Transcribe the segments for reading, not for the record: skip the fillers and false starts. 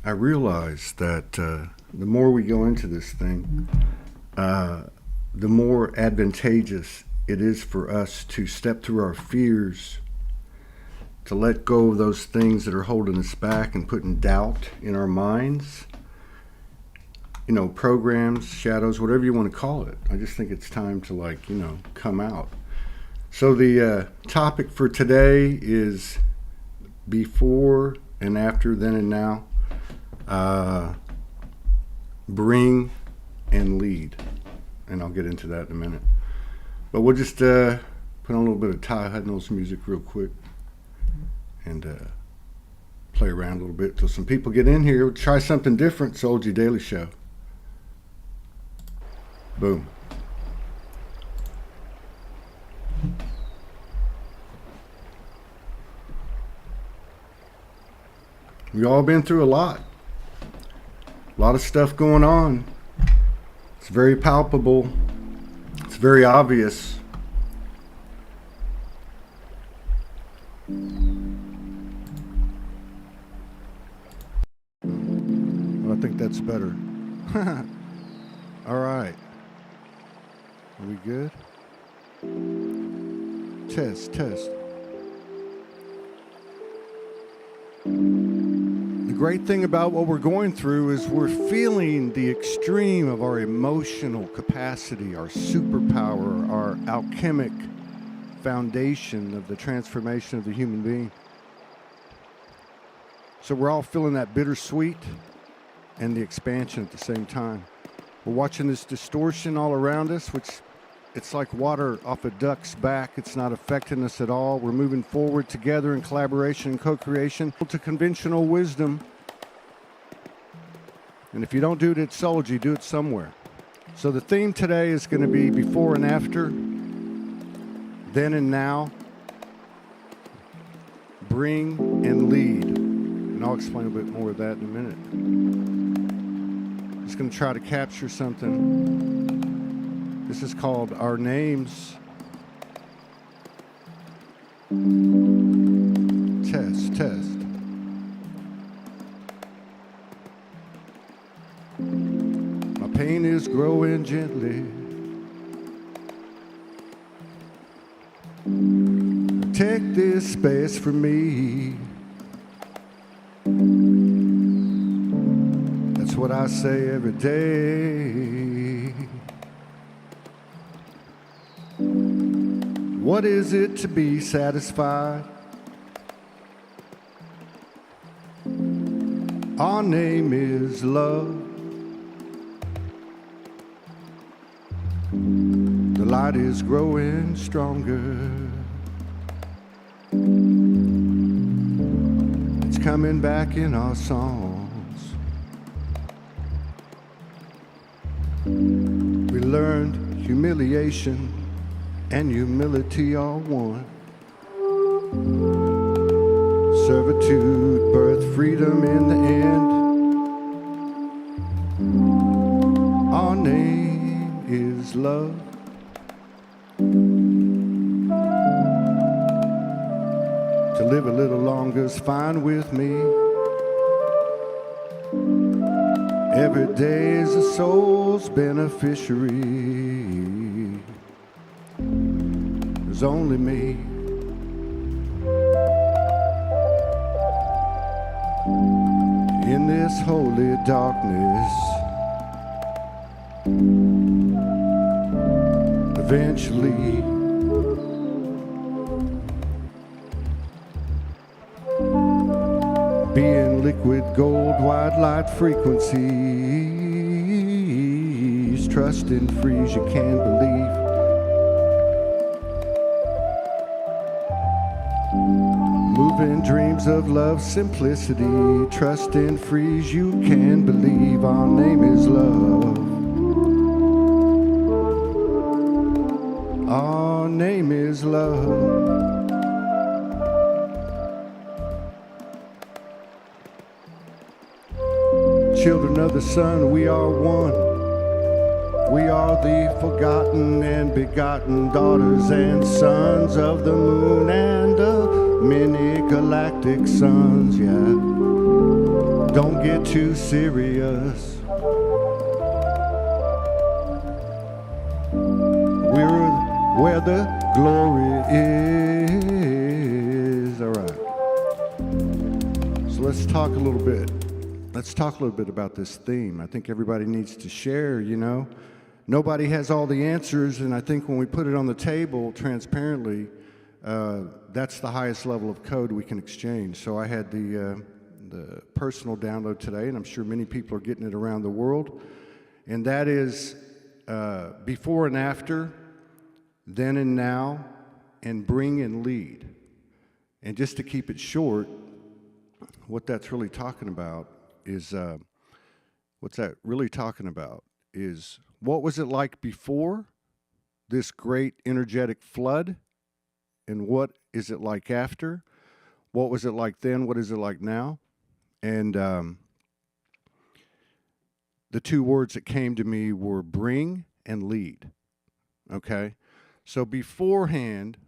I realize that the more we go into this thing, the more advantageous it is for us to step through our fears, to let go of those things that are holding us back and putting doubt in our minds. You know, programs, shadows, whatever you want to call it. I just think it's time to, come out. So the topic for today is before and after, then and now. Bring and lead. And I'll get into that in a minute. But we'll just put on a little bit of Ty Hudnall's music real quick and play around a little bit till some people get in here. We'll try something different. Soulogy Daily Show. Boom. We've all been through a lot of stuff going on. It's very palpable. It's very obvious. Well, I think that's better. All right. Are we good? Test. The great thing about what we're going through is we're feeling the extreme of our emotional capacity, our superpower, our alchemic foundation of the transformation of the human being. So we're all feeling that bittersweet and the expansion at the same time. We're watching this distortion all around us, which it's like water off a duck's back. It's not affecting us at all. We're moving forward together in collaboration and co-creation to conventional wisdom. And if you don't do it at Soulogy, do it somewhere. So the theme today is going to be before and after, then and now, bring and lead. And I'll explain a bit more of that in a minute. Just going to try to capture something. This is called Our Names. Test. My pain is growing gently. Take this space from me. That's what I say every day. What is it to be satisfied? Our name is love. The light is growing stronger. It's coming back in our songs. We learned humiliation and humility are one. Servitude, birth, freedom in the end. Our name is love. To live a little longer is fine with me. Every day is a soul's beneficiary. There's only me. In this holy darkness, eventually being liquid gold, white light frequencies, trust and freeze, you can't believe. Moving dreams of love, simplicity, trust and freeze, you can believe. Our name is love. Our name is love. Children of the sun, we are one. We are the forgotten and begotten daughters and sons of the moon and of many galactic suns, yeah. Don't get too serious. We're where the glory is. All right. So let's talk a little bit. Let's talk a little bit about this theme. I think everybody needs to share, you know. Nobody has all the answers, and I think when we put it on the table transparently, that's the highest level of code we can exchange. So I had the personal download today, and I'm sure many people are getting it around the world, and that is before and after, then and now, and bring and lead. And just to keep it short, what that's really talking about is, what was it like before this great energetic flood, and what is it like after? What was it like then? What is it like now? And the two words that came to me were bring and lead. Okay? So beforehand,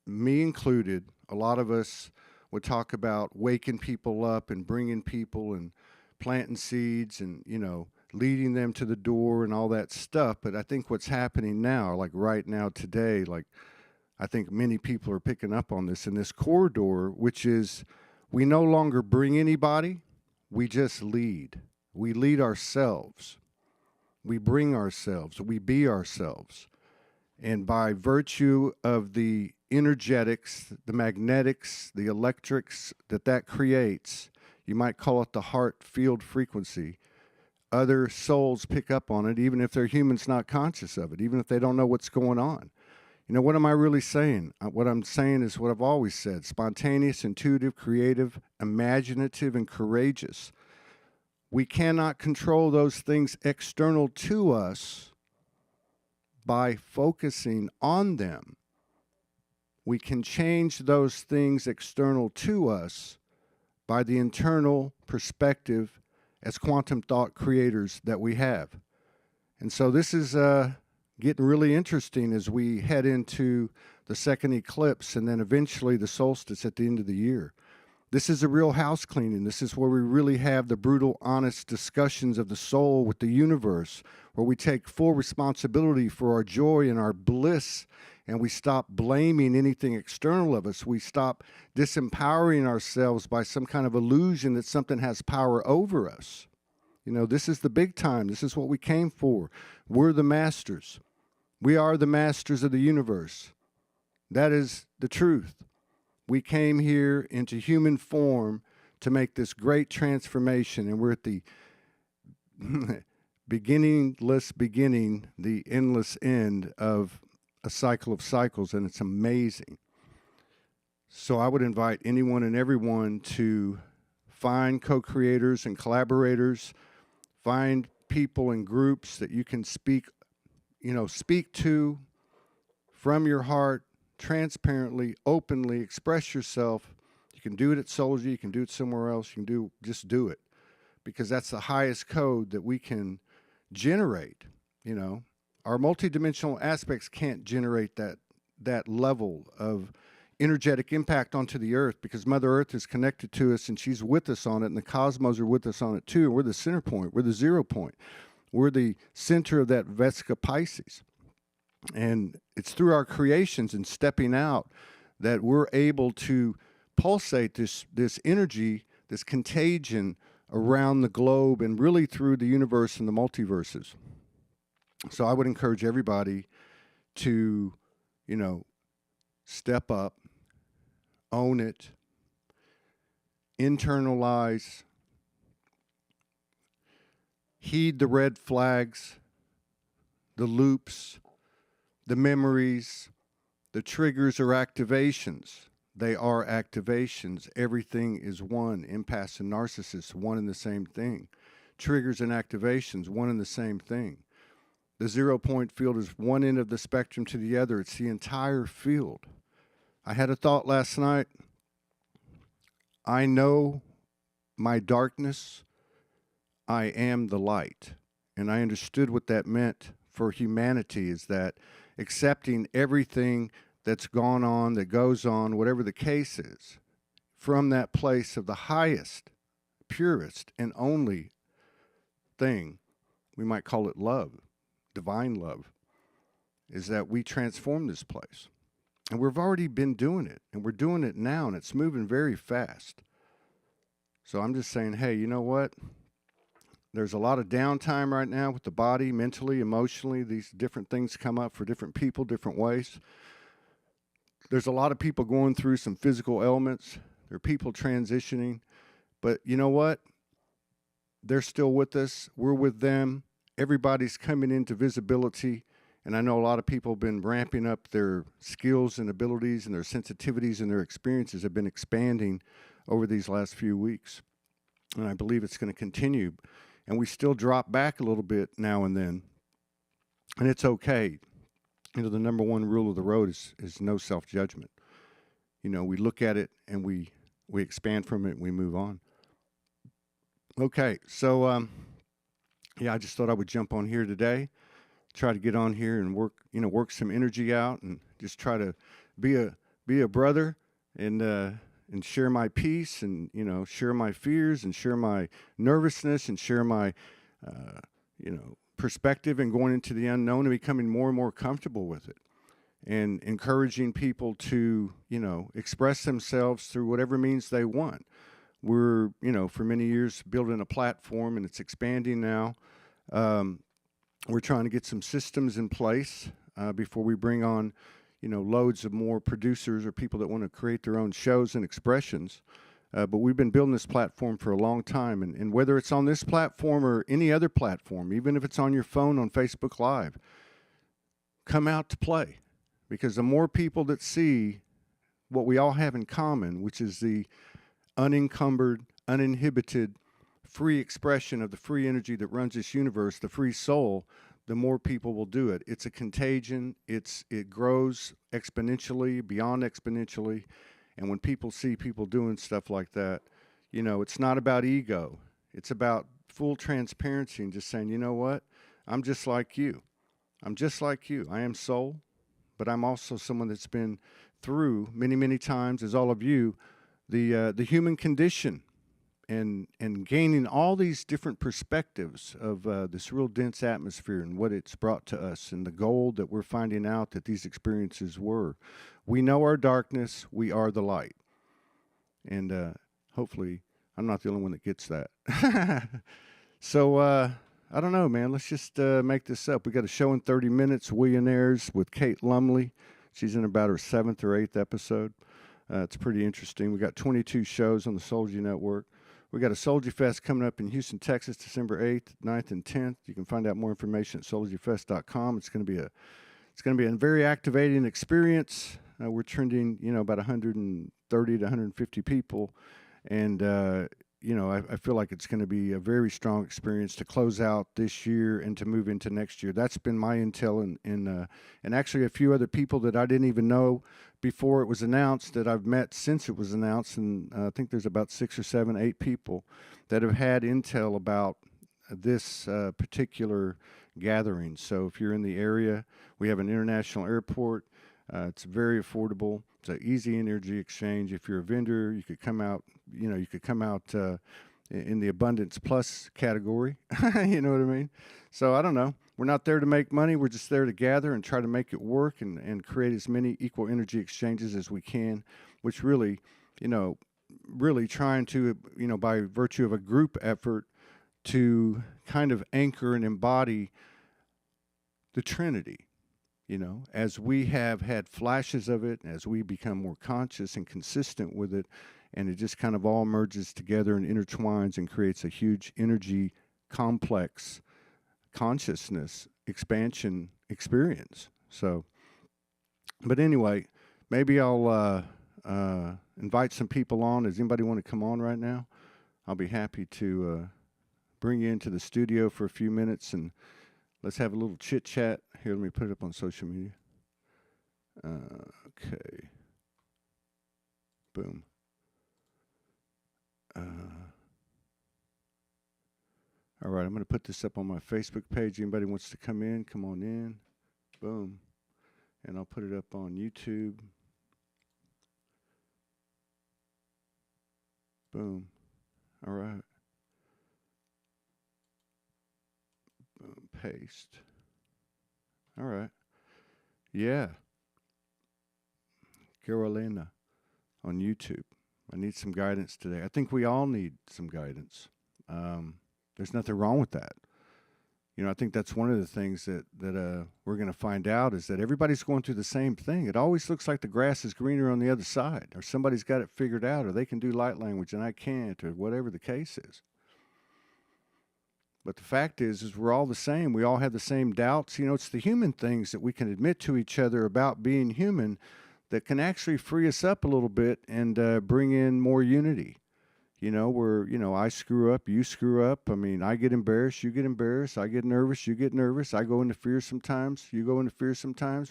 me included, a lot of us would talk about waking people up and bringing people and planting seeds and, you know, leading them to the door and all that stuff. But I think what's happening now, like right now today, like I think many people are picking up on this in this corridor, which is we no longer bring anybody, we just lead. We lead ourselves. We bring ourselves. We be ourselves. And by virtue of the energetics, the magnetics, the electrics that creates, you might call it the heart field frequency, other souls pick up on it, even if they're humans not conscious of it, even if they don't know what's going on. You know, what am I really saying? What I'm saying is what I've always said: spontaneous, intuitive, creative, imaginative, and courageous. We cannot control those things external to us by focusing on them. We can change those things external to us by the internal perspective as quantum thought creators that we have. And so this is getting really interesting as we head into the second eclipse and then eventually the solstice at the end of the year. This is a real house cleaning. This is where we really have the brutal, honest discussions of the soul with the universe, where we take full responsibility for our joy and our bliss, and we stop blaming anything external of us. We stop disempowering ourselves by some kind of illusion that something has power over us. You know, this is the big time. This is what we came for. We're the masters. We are the masters of the universe. That is the truth. We came here into human form to make this great transformation, and we're at the beginning, the endless end of a cycle of cycles, and it's amazing. So I would invite anyone and everyone to find co-creators and collaborators, find people and groups that you can speak to from your heart, transparently, openly, express yourself. You can do it at soulogy, you can do it somewhere else, just do it. Because that's the highest code that we can generate, you know. Our multidimensional aspects can't generate that level of energetic impact onto the earth, because Mother Earth is connected to us and she's with us on it, and the cosmos are with us on it too, and we're the center point, we're the 0 point. We're the center of that Vesica Pisces. And it's through our creations and stepping out that we're able to pulsate this energy, this contagion around the globe and really through the universe and the multiverses. So I would encourage everybody to, you know, step up, own it, internalize, heed the red flags, the loops, the memories, the triggers or activations. They are activations. Everything is one. Empaths and narcissists, one and the same thing. Triggers and activations, one and the same thing. The 0 point field is one end of the spectrum to the other. It's the entire field. I had a thought last night. I know my darkness. I am the light. And I understood what that meant for humanity, is that accepting everything that's gone on, that goes on, whatever the case is, from that place of the highest purest and only thing, we might call it love, divine love, is that we transform this place. And we've already been doing it, and we're doing it now, and it's moving very fast. So I'm just saying, hey, you know what? There's a lot of downtime right now with the body, mentally, emotionally. These different things come up for different people, different ways. There's a lot of people going through some physical ailments. There are people transitioning. But you know what? They're still with us. We're with them. Everybody's coming into visibility. And I know a lot of people have been ramping up their skills and abilities, and their sensitivities and their experiences have been expanding over these last few weeks. And I believe it's going to continue. And we still drop back a little bit now and then. And it's okay. You know, the number one rule of the road is no self-judgment. You know, we look at it and we expand from it and we move on. Okay, so I just thought I would jump on here today, try to get on here and work some energy out, and just try to be a brother and share my peace, and share my fears, and share my nervousness, and share my perspective, and going into the unknown and becoming more and more comfortable with it, and encouraging people to express themselves through whatever means they want. We're, for many years building a platform, and it's expanding now. We're trying to get some systems in place before we bring on, loads of more producers or people that want to create their own shows and expressions. But we've been building this platform for a long time. And whether it's on this platform or any other platform, even if it's on your phone on Facebook Live, come out to play. Because the more people that see what we all have in common, which is the unencumbered, uninhibited, free expression of the free energy that runs this universe, the free soul, the more people will do it. It's a contagion. It grows exponentially, beyond exponentially. And when people see people doing stuff like that, it's not about ego. It's about full transparency and just saying, you know what? I'm just like you. I'm just like you. I am soul, but I'm also someone that's been through many, many times, as all of you, the human condition, and gaining all these different perspectives of this real dense atmosphere and what it's brought to us, and the gold that we're finding out that these experiences were. We know our darkness. We are the light. And hopefully I'm not the only one that gets that. So I don't know, man. Let's just make this up. We got a show in 30 minutes, Willionaires with Kate Lumley. She's in about her 7th or 8th episode. It's pretty interesting. We got 22 shows on the Soulogy Network. We got a Soulogy Fest coming up in Houston, Texas, December 8th, 9th, and 10th. You can find out more information at soulogyfest.com. It's going to be a very activating experience. We're trending, about 130 to 150 people, and I feel like it's going to be a very strong experience to close out this year and to move into next year. That's been my intel, and actually a few other people that I didn't even know before it was announced that I've met since it was announced, and I think there's about 6 or 7, 8 people that have had intel about this particular gathering. So if you're in the area, we have an international airport. It's very affordable. It's an easy energy exchange. If you're a vendor, you could come out. You could come out in the Abundance Plus category. You know what I mean? So I don't know. We're not there to make money. We're just there to gather and try to make it work and create as many equal energy exchanges as we can. Which really, really trying to, by virtue of a group effort, to kind of anchor and embody the Trinity. As we have had flashes of it, as we become more conscious and consistent with it, and it just kind of all merges together and intertwines and creates a huge energy complex consciousness expansion experience. So, but anyway, maybe I'll invite some people on. Does anybody want to come on right now? I'll be happy to bring you into the studio for a few minutes and let's have a little chit chat. Here, let me put it up on social media. Okay. Boom. All right, I'm going to put this up on my Facebook page. Anybody wants to come in, come on in. Boom. And I'll put it up on YouTube. Boom. All right. paste. All right. Yeah. Carolina on YouTube. I need some guidance today. I think we all need some guidance. There's nothing wrong with that. I think that's one of the things that we're going to find out is that everybody's going through the same thing. It always looks like the grass is greener on the other side, or somebody's got it figured out, or they can do light language and I can't, or whatever the case is. But the fact is we're all the same. We all have the same doubts. It's the human things that we can admit to each other about being human that can actually free us up a little bit and bring in more unity. Where, I screw up, you screw up. I mean, I get embarrassed, you get embarrassed. I get nervous, you get nervous. I go into fear sometimes, you go into fear sometimes.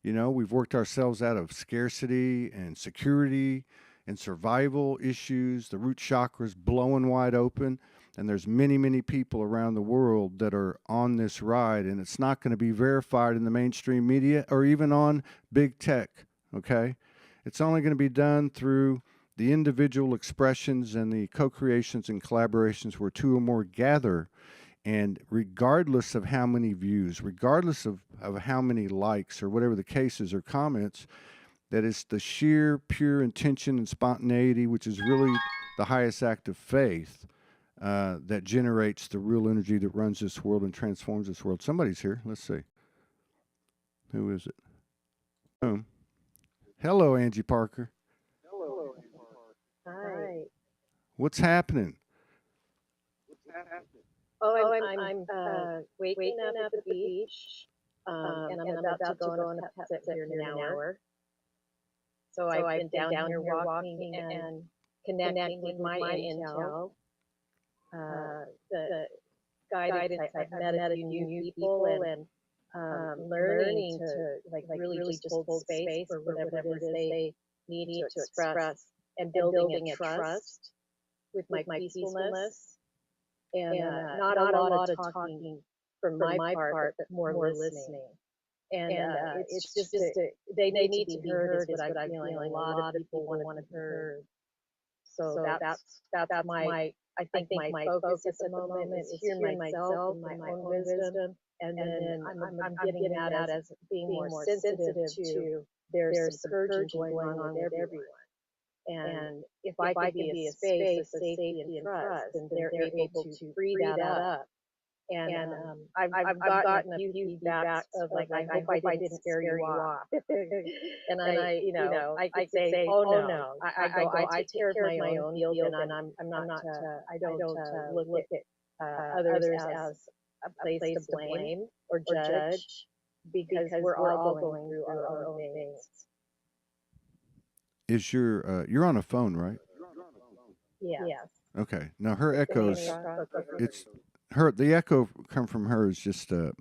We've worked ourselves out of scarcity and security and survival issues. The root chakra's blowing wide open. And there's many, many people around the world that are on this ride. And it's not going to be verified in the mainstream media or even on big tech, okay? It's only going to be done through the individual expressions and the co-creations and collaborations where two or more gather, and regardless of how many views, regardless of how many likes or whatever the case is or comments, that it's the sheer pure intention and spontaneity, which is really the highest act of faith, that generates the real energy that runs this world and transforms this world. Somebody's here. Let's see. Who is it? Boom. Hello, Angie Parker. Hi. What's happening? Oh, I'm waking up at the beach, and I'm about to go on a pet sit here in an hour. So I've been down here walking and connecting with my intel. The guidance, I've met a few new people and learning to really just hold space for whatever it is they need to express. And building a trust with my peacefulness, and not a lot of talking from my part, but more listening. And it's just they need to be heard is what I'm feeling. A lot of people want to be heard. So that's my I think my focus at the moment is hearing myself and my own wisdom, and then I'm getting that as being more sensitive to there's some purging going on with everyone. And if I could be a space of safety and trust, then they're able to free that up. And I've gotten a few feedbacks of I hope I didn't scare you off. And I could say, oh no, I take care of my own field, and I don't look at others as a place to blame or judge, because we're all going through our own things. Is you're on a phone, right? Yes. Okay. Now her echoes. It's her. The echo come from her is just what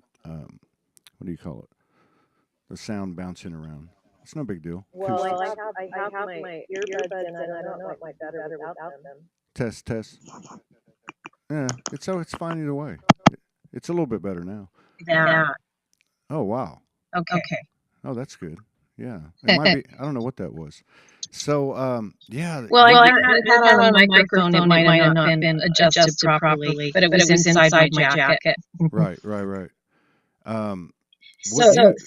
do you call it? The sound bouncing around. It's no big deal. Well, I have my earbuds and I don't know if my better without them. Test. Yeah. It's fine either way. It's a little bit better now. Yeah. Oh wow. Okay. Oh, that's good. Yeah. It might be. I don't know what that was. So, yeah. Well, I had on a microphone. It might have not been adjusted properly, but it was inside my jacket. Right. So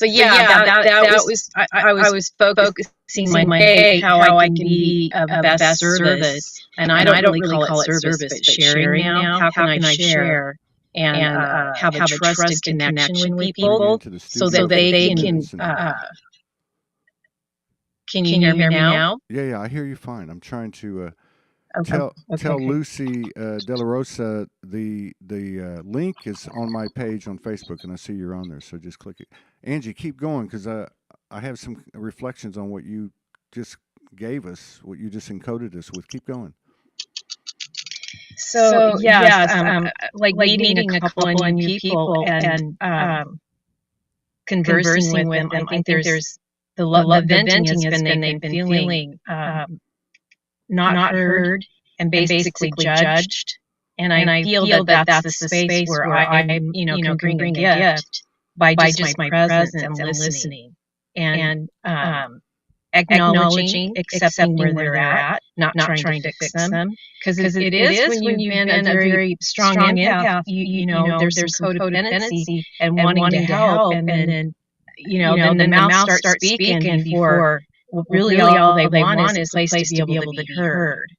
yeah, that was I was focusing my day how I can be of best service, and I don't really call it service, but sharing now. How can I share and have a trusted connection with people so that they can. Can you hear me now? Yeah, I hear you fine. I'm trying to tell Lucy De La Rosa the link is on my page on Facebook, and I see you're on there, so just click it. Angie, keep going, because I have some reflections on what you just gave us, what you just encoded us with. Keep going. So yes, like meeting a couple of new people and conversing with them. I think there's the venting has been they've been feeling not heard and basically judged. And I feel that that's the space where I can bring a gift by just my presence and listening. And acknowledging, accepting where they're at, not trying to fix them. Because it is when you've been a very strong empath, you know, there's some codependency and wanting to help, and then then the mouth starts speaking before really all they want is a place to be able to be heard.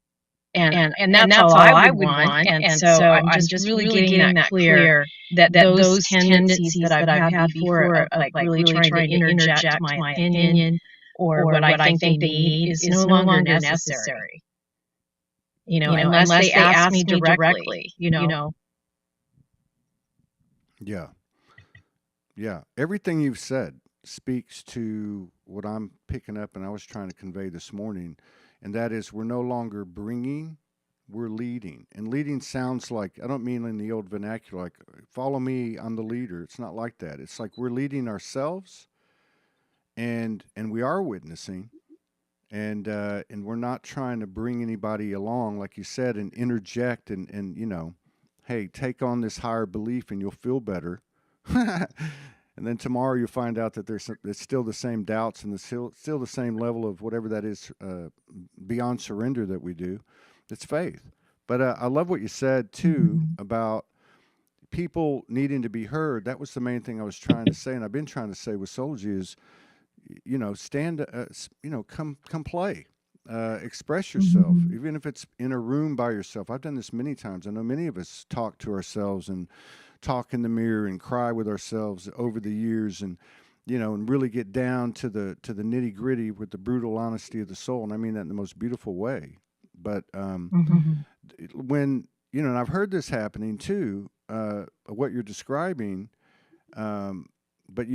And that's all I would want. And so I'm just really getting that clear that those tendencies that I've had before of like really trying to interject my opinion or what I think they need is no longer necessary. Unless they ask me directly, Yeah. Yeah. Everything you've said speaks to what I'm picking up and I was trying to convey this morning. And that is, we're no longer bringing, we're leading. And leading sounds like, I don't mean in the old vernacular, like, follow me, I'm the leader. It's not like that. It's like we're leading ourselves, and we are witnessing, and we're not trying to bring anybody along, like you said, and interject and hey, take on this higher belief and you'll feel better. And then tomorrow you'll find out that there's still the same doubts and still the same level of whatever that is beyond surrender that we do. It's faith. But I love what you said too about people needing to be heard. That was the main thing I was trying to say, and I've been trying to say with soulogy is, stand, come play. Express yourself, even if it's in a room by yourself. I've done this many times. I know many of us talk to ourselves and talk in the mirror and cry with ourselves over the years, and and really get down to the nitty gritty with the brutal honesty of the soul. And I mean that in the most beautiful way. But when and I've heard this happening too, what you're describing. But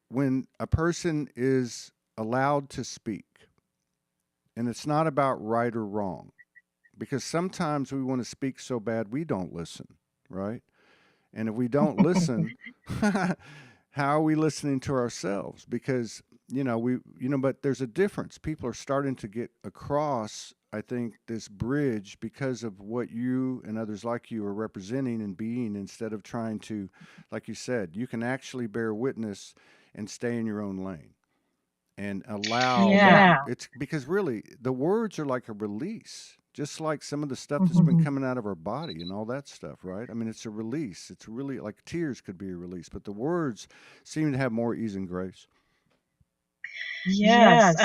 when a person is allowed to speak, and it's not about right or wrong, because sometimes we want to speak so bad we don't listen, right? And if we don't listen, how are we listening to ourselves? Because but there's a difference. People are starting to get across, I think, this bridge because of what you and others like you are representing and being, instead of trying to, like you said, you can actually bear witness and stay in your own lane and allow that. It's because really the words are like a release, just like some of the stuff that's been coming out of our body and all that stuff, right? I mean, it's a release. It's really like tears could be a release, but the words seem to have more ease and grace. Yes.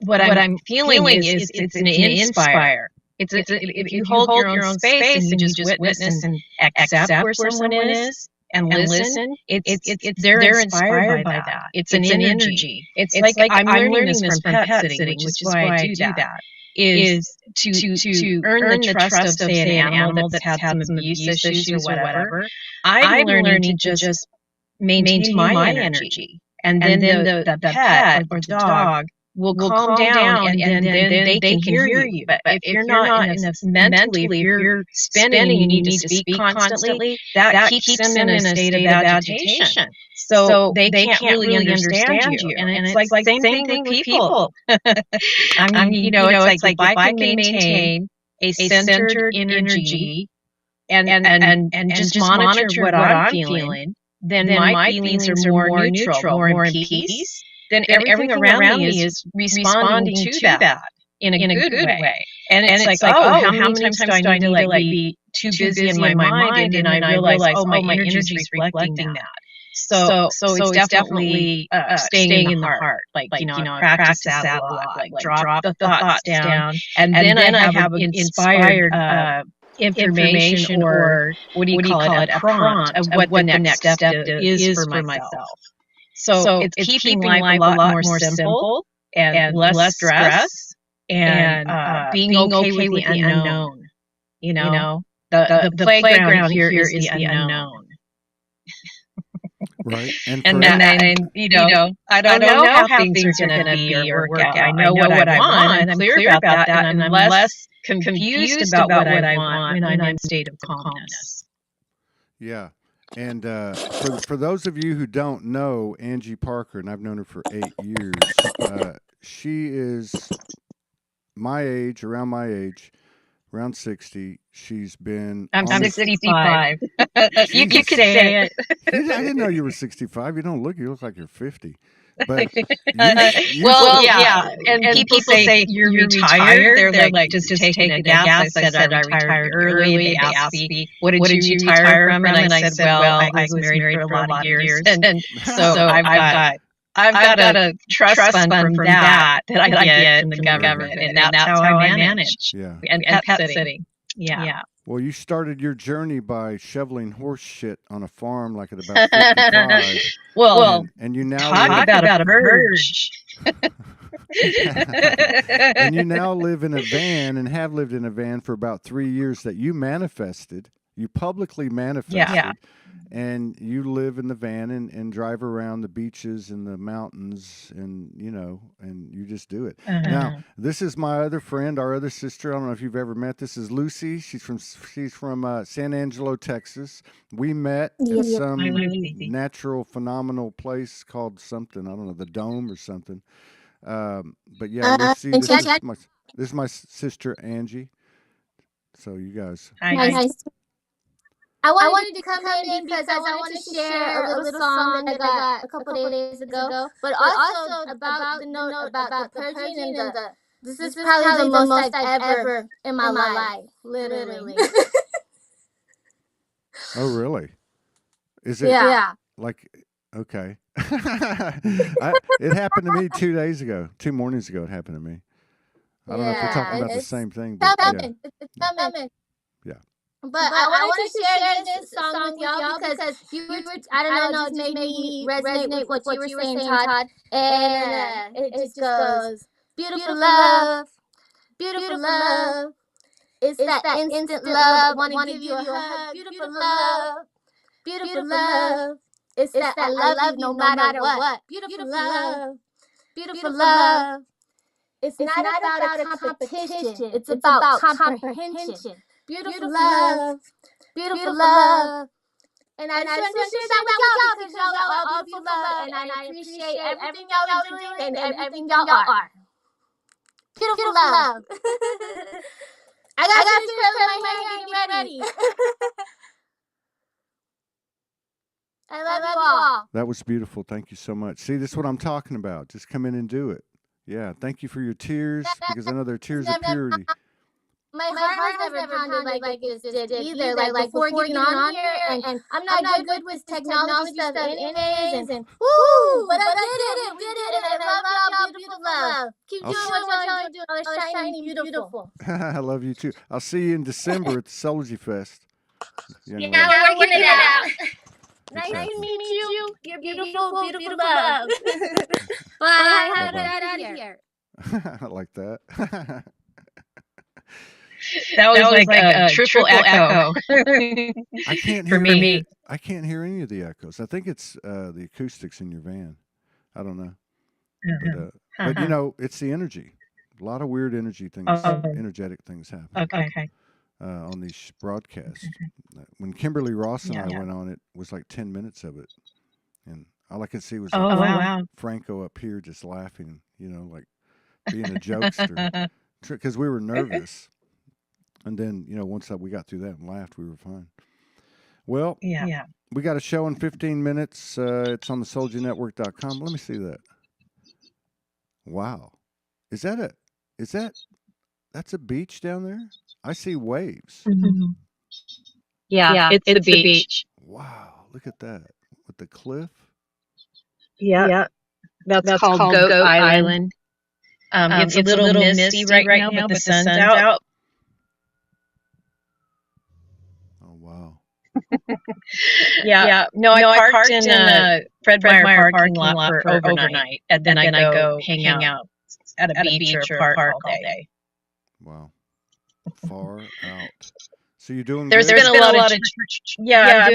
What I'm feeling is it's an inspire. If you hold your own space and you just witness and accept where someone is and listen, they're inspired by that. It's an energy. It's like I'm learning this from pet sitting, which is why I do that. Is to earn the trust of, say, an animal that's had some abuse issues or whatever. I'm learning to just maintain my energy. And then the pet or the dog will calm down, and then they can hear you. But if you're not mentally, if you're spinning and you need to speak constantly, that keeps them in a state of agitation. So they can't really understand you. And it's like same thing with people. I mean, it's like if I can maintain a centered energy and just monitor what I'm feeling, then my feelings are more neutral, more in peace. Then everything around me is responding to that in a good way. And it's like, how many times do I need to be too busy in my mind, and then I realize, my energy is reflecting that. So it's definitely staying in the heart. Like, I practice that a lot. Like, drop the thoughts down, and then I have inspired information, or what do you call it, a prompt of what the next step is for myself. So it's keeping life a lot more simple and less stress, and being okay with the unknown. The playground here is the unknown. Right. And I don't know how things are going to be or work out. I know what I want, and I'm clear about that, and I'm less confused about what I want when I'm in a state of calmness. Yeah. And for those of you who don't know Angie Parker, and I've known her for 8 years, she is my age, around my age, around 60. She's been. I'm 65. You can say it. I didn't know you were 65. You look like you're 50. But yeah. And people say you're retired. They're like, just taking a guess. I said I retired early. They asked me, what did you retire from? And I said, well, I was married for a lot of years. And so I've got a trust fund from that I get from the government. And that's how I manage. Yeah. And pet sitting. Yeah. Well, you started your journey by shoveling horse shit on a farm like at about 55. Well, and you now talk about a purge. and you now live in a van and have lived in a van for about 3 years that you manifested. You publicly manifested. Yeah. And you live in the van and drive around the beaches and the mountains and, and you just do it. Now, this is my other friend, our other sister. I don't know if you've ever met. This is Lucy. She's from San Angelo, Texas. We met at some natural, phenomenal place called something. I don't know, the Dome or something. But yeah, Lucy, this is my sister, Angie. So you guys. Hi. I wanted to come in because I wanted to share a little song that I got a couple days ago, but also about the note about the purging and this is probably the most I've ever in my life, literally. Oh, really? Is it? Yeah. Like, okay. It happened to me 2 days ago. 2 mornings ago, it happened to me. I don't know if we're talking about the same thing. But It's coming. Yeah. But I wanted to share this song with y'all because you were, I don't know, it just made me resonate with what you were saying, Todd. And it just goes, beautiful love, beautiful love. It's that instant love, want to give you a hug. Beautiful love, beautiful love. It's that I love you no matter what. Beautiful love, beautiful love. It's not about a competition. It's about comprehension. Beautiful love, beautiful love. And I just want to share that with y'all because y'all are all beautiful love, and I appreciate everything y'all are doing and everything y'all are. Beautiful love. I got to curl my hair getting ready. I love you all. That was beautiful. Thank you so much. See, this is what I'm talking about. Just come in and do it. Yeah. Thank you for your tears because I know they're tears of purity. My heart has never pounded like it just did either. Like before getting on here, and I'm not good with technology stuff anyways. And woo, but I did it. We did it, and I love y'all, beautiful love. Keep doing what y'all doing. Y'all are shining beautiful. I love you too. I'll see you in December at the Soulogy Fest. Yeah, we're working it out. Nice to meet you. You're beautiful, beautiful love. Bye. Have it out of here. I like that. That was like a triple echo. I can't hear me. I can't hear any of the echoes. I think it's the acoustics in your van. I don't know. But it's the energy. A lot of weird energy things, energetic things happen. Okay. On these broadcasts. When Kimberly Ross and I went on, it was like 10 minutes of it. And all I could see was Franco up here just laughing, like being a jokester. Because we were nervous. And then, once we got through that and laughed, we were fine. Well, we got a show in 15 minutes. It's on the soulagynetwork.com. Let me see that. Wow. That's a beach down there? I see waves. Mm-hmm. Yeah, it's the beach. Wow. Look at that. With the cliff. Yeah. That's called Goat Island. It's a little misty right now, but the sun's out. Wow. Yeah. No, I parked in Fred Meyer parking lot for overnight, and then I go hang out at a beach or a park all day. Wow. Far out. So you're doing There's good? been a lot of I'm doing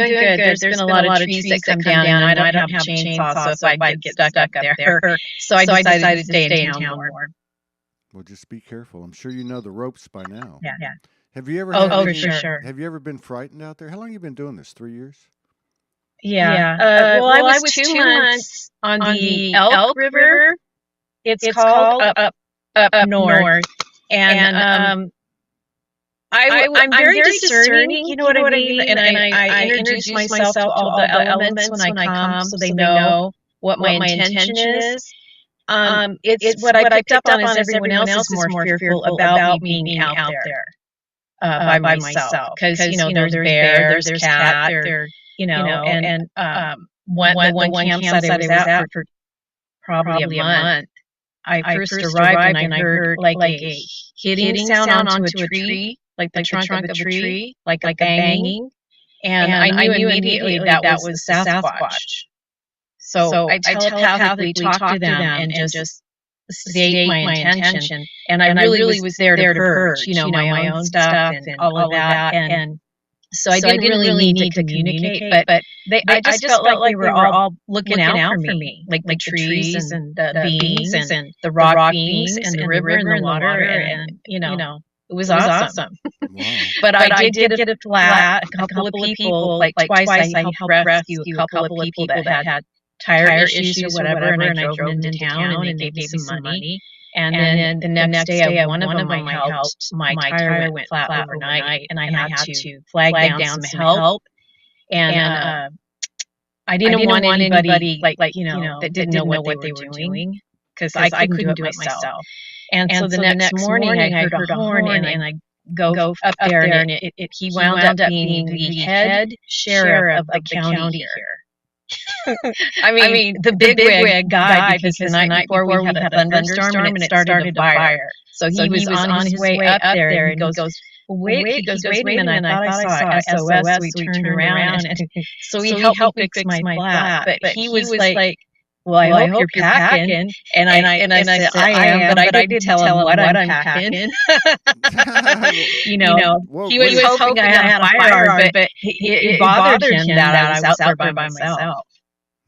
good. There's been a lot of trees that come down, and I don't have chainsaws, so if I get stuck up there. So I decided to stay in town more. Well, just be careful. I'm sure you know the ropes by now. Yeah. Have you ever for sure. Have you ever been frightened out there? How long have you been doing this? 3 years? Yeah. Well, I was 2 months on the Elk River. It's called up north. And I'm very discerning, you know what I mean? And I introduce myself to all the elements when I come so they know what my intention is. It's what I picked up on is everyone else is more fearful about me being out there by myself, because there's bear, there's cat, there, and the one campsite I was at for probably a month. I first arrived and I heard like a hitting sound onto a tree, like the trunk of a tree, like a banging, and I knew immediately that was the Sasquatch. So I telepathically talked to them and just state my intention. And I really was there to purge, my own stuff and all of that. And so I didn't really need to communicate, but I just felt like they were all looking out for me, like the trees and the beings and the rock beings and the river and the water. And, it was awesome. Wow. But I did get a flat, a couple of people, like twice I helped rescue a couple of people that had tire issues or whatever, and I drove them into town and they gave me some money. And then the next day, one of them I helped, my tire went flat overnight, and I had to flag down some help. And I didn't want anybody that didn't know what they were doing, because I couldn't do it myself. And so the next morning I heard a horn, and I go up there, and he wound up being the head sheriff of the county here. I mean, the bigwig guy, because the night before we had a thunderstorm and it started a fire. So he was on his way up there, and goes, wait a minute, I thought I saw SOS. So we turned around, and so he helped me fix my flat. But he was like, well, I hope you're packing. And I said, I am, but I didn't tell him what I'm packing. He was hoping I had a firearm, but it bothered him that I was out there by myself.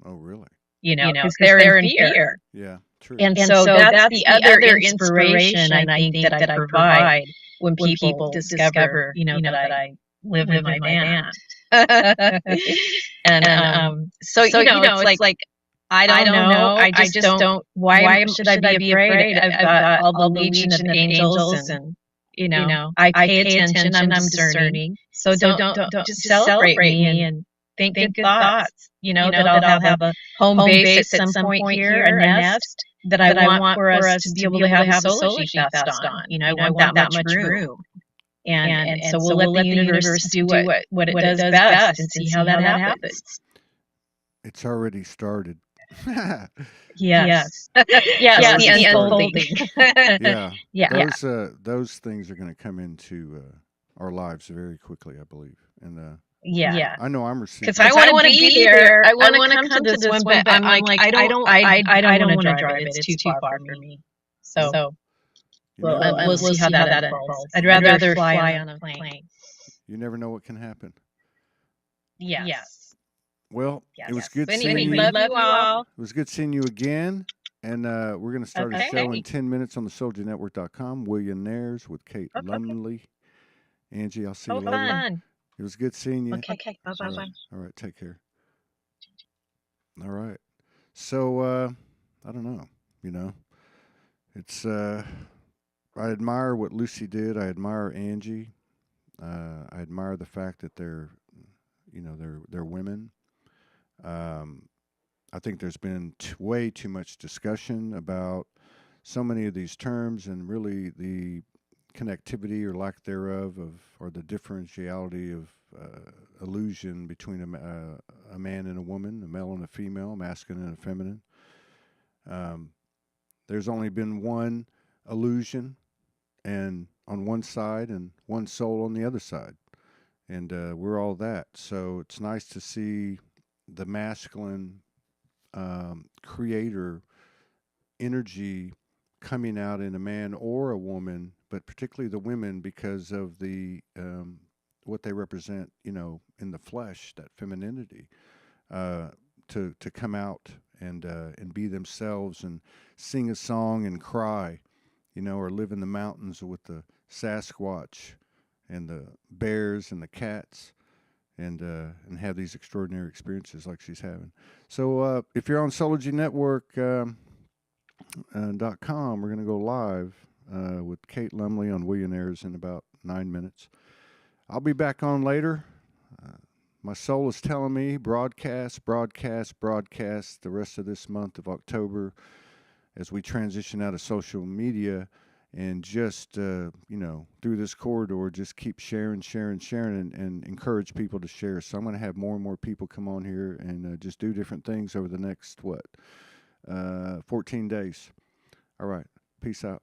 Oh, really? Because they're in fear. Yeah, true. And so that's the other inspiration I think that I provide when people discover, that I live in my van. And so it's like I don't know. I just don't. Why should I be afraid? I've got all the legion of angels, and I pay attention. I'm discerning. So don't just celebrate me and think good thoughts. That I'll have a home base at some point here, a nest that I want for us to be able to have a soulogy fest on. I want that much room. And so we'll let the universe do what it does best and see how that happens. It's already started. Yes. Yes, the unfolding. Yeah. Those things are going to come into our lives very quickly, I believe. And I know I'm receiving. Because I want to be there. I want to come to this one, but I'm like, I don't want to drive it. It's too far for me. So we'll see how that unfolds. I'd rather fly on a plane. You never know what can happen. Yes. Well, it was good seeing you. Love you all. It was good seeing you again. And we're going to start a show in 10 minutes on the soulagynetwork.com. Willionaires with Kate Lumley. Angie, I'll see you later. Fun. It was good seeing you. Okay. Bye-bye. All right. Take care. All right. So, I don't know. It's, I admire what Lucy did. I admire Angie. I admire the fact that they're women. I think there's been way too much discussion about so many of these terms, and really the connectivity or lack thereof or the differentiality of illusion between a man and a woman, a male and a female, masculine and a feminine. There's only been one illusion, and on one side, and one soul on the other side, and we're all that. So it's nice to see the masculine creator energy coming out in a man or a woman, but particularly the women, because of the what they represent, in the flesh, that femininity, to come out and be themselves and sing a song and cry, or live in the mountains with the Sasquatch and the bears and the cats, and have these extraordinary experiences like she's having. So if you're on soulagynetwork.com, we're going to go live with Kate Lumley on Willionaires in about 9 minutes. I'll be back on later. my soul is telling me broadcast the rest of this month of October as we transition out of social media, and just through this corridor, just keep sharing and encourage people to share. So I'm going to have more and more people come on here and just do different things over the next 14 days. All right, peace out.